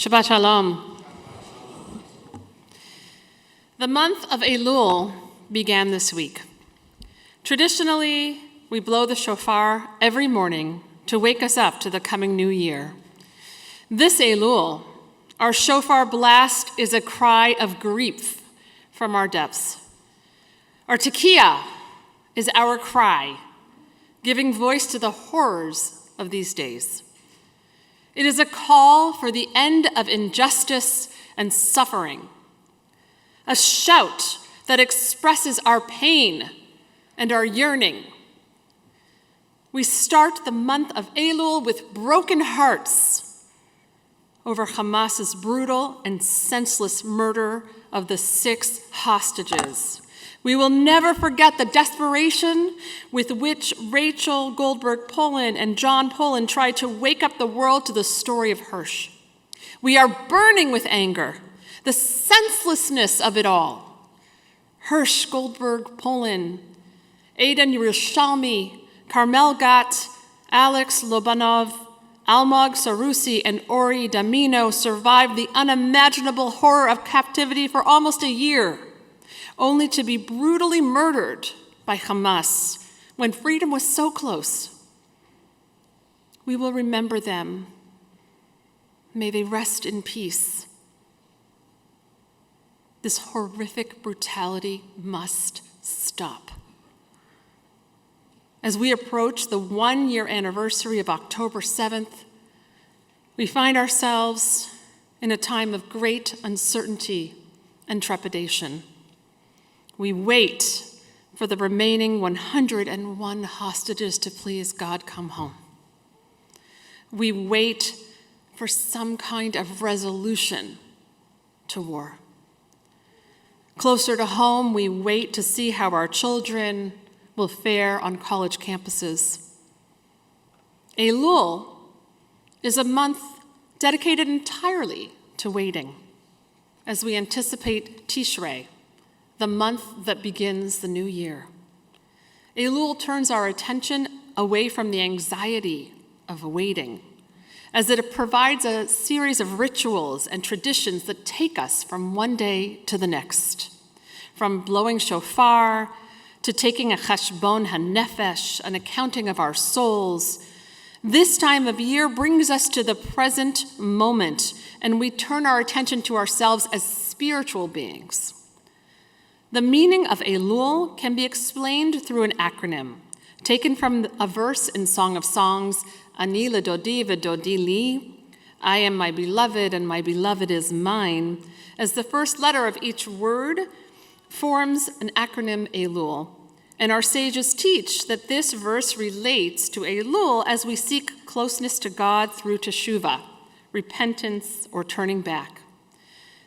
Shabbat Shalom. The month of Elul began this week. Traditionally, we blow the shofar every morning to wake us up to the coming new year. This Elul, our shofar blast is a cry of grief from our depths. Our tekiah is our cry, giving voice to the horrors of these days. It is a call for the end of injustice and suffering, a shout that expresses our pain and our yearning. We start the month of Elul with broken hearts over Hamas's brutal and senseless murder of the 6 hostages. We will never forget the desperation with which Rachel Goldberg Polin and John Polin tried to wake up the world to the story of Hirsch. We are burning with anger, the senselessness of it all. Hirsch Goldberg Polin, Aidan Yerushalmi, Carmel Gat, Alex Lobanov, Almog Sarusi, and Ori Damino survived the unimaginable horror of captivity for almost a year, only to be brutally murdered by Hamas when freedom was so close. We will remember them. May they rest in peace. This horrific brutality must stop. As we approach the 1-year anniversary of October 7th, we find ourselves in a time of great uncertainty and trepidation. We wait for the remaining 101 hostages to please God come home. We wait for some kind of resolution to war. Closer to home, we wait to see how our children will fare on college campuses. Elul is a month dedicated entirely to waiting as we anticipate Tishrei, the month that begins the new year. Elul turns our attention away from the anxiety of waiting, as it provides a series of rituals and traditions that take us from one day to the next, from blowing shofar to taking a cheshbon hanefesh, an accounting of our souls. This time of year brings us to the present moment, and we turn our attention to ourselves as spiritual beings. The meaning of Elul can be explained through an acronym, taken from a verse in Song of Songs, Ani ledodi v'dodi li, I am my beloved and my beloved is mine, as the first letter of each word forms an acronym Elul. And our sages teach that this verse relates to Elul as we seek closeness to God through teshuvah, repentance or turning back.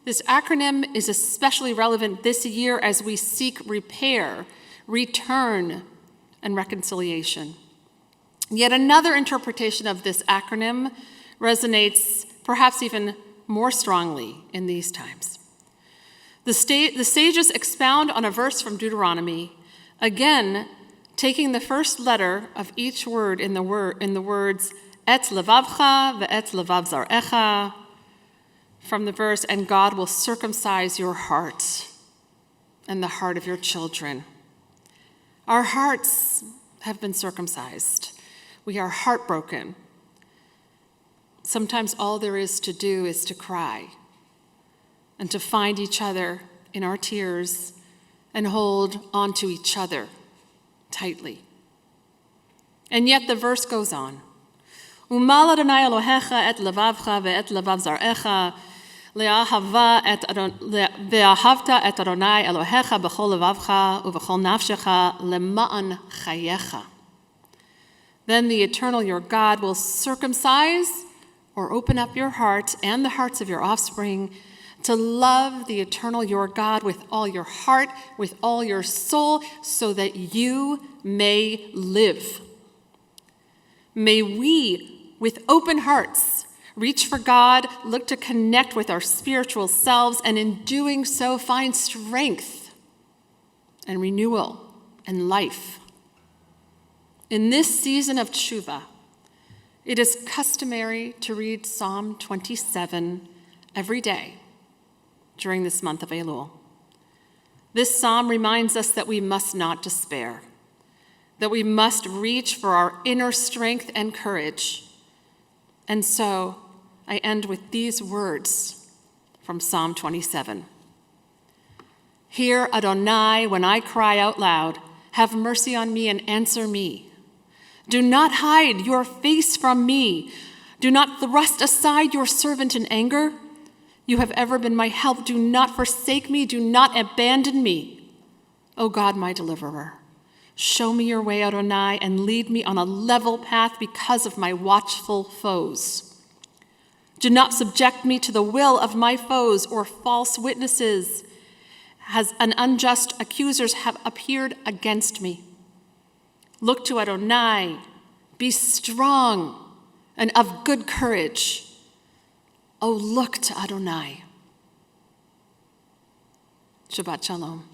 This acronym is especially relevant this year as we seek repair, return, and reconciliation. Yet another interpretation of this acronym resonates perhaps even more strongly in these times. The sages expound on a verse from Deuteronomy, again taking the first letter of each word in the words et levavcha ve'et levav zarecha, from the verse, and God will circumcise your heart and the heart of your children. Our hearts have been circumcised. We are heartbroken. Sometimes all there is to do is to cry and to find each other in our tears and hold onto each other tightly. And yet the verse goes on. Umal Adonai Elohecha et levavcha ve'et levav zarecha le'ahavta et Adonai Elohecha b'chol levavcha u'b'chol nafshecha lema'an chayecha. Then the eternal your God will circumcise or open up your heart and the hearts of your offspring to love the eternal your God with all your heart, with all your soul, so that you may live. May we, with open hearts, reach for God, look to connect with our spiritual selves, and in doing so find strength and renewal and life. In this season of tshuva, it is customary to read Psalm 27 every day during this month of Elul. This psalm reminds us that we must not despair, that we must reach for our inner strength and courage. And so I end with these words from Psalm 27. Hear, Adonai, when I cry out loud, have mercy on me and answer me. Do not hide your face from me. Do not thrust aside your servant in anger. You have ever been my help. Do not forsake me. Do not abandon me. O God, my deliverer, show me your way, Adonai, and lead me on a level path because of my watchful foes. Do not subject me to the will of my foes or false witnesses, as an unjust accusers have appeared against me. Look to Adonai, be strong and of good courage. Oh, look to Adonai. Shabbat Shalom.